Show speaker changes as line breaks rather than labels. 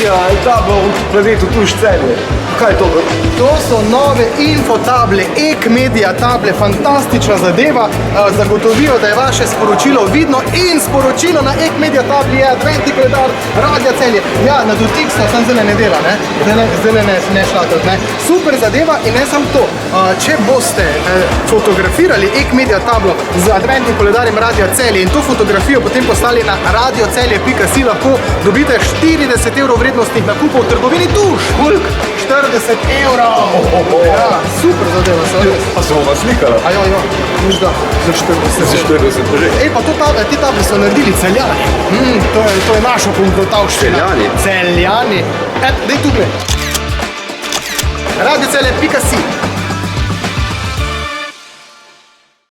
Media Tablo v planetu Tuš Celje. Kaj je to?
To so nove infotable, Ek-Media table, fantastična zadeva. Zagotovijo, da je vaše sporočilo vidno in sporočilo na Ek-Media tabli je adventni koledar Radia Celje. Ja, na dotik se sam zdaj ne dela, ne? Zdaj ne šlatel, ne? Super zadeva in ne samo to. Če boste fotografirali Ek-Media tablo z adventnim koledarjem Radia Celje in to fotografijo potem poslali na radiocelje.si, lahko dobite 40 evrov vrednostnih nakupov v trgovini Tuš.
Kolik?
40 evrov! Ja, super zadeva, seveda.
Pa se bova slikala?
Jo, nič da, za 40.
Za 40 pa že.
Ej, pa te table so naredili Celjani. To je naša konkretavščina.
Celjani?
Celjani. Daj tu gled. radiocelje.si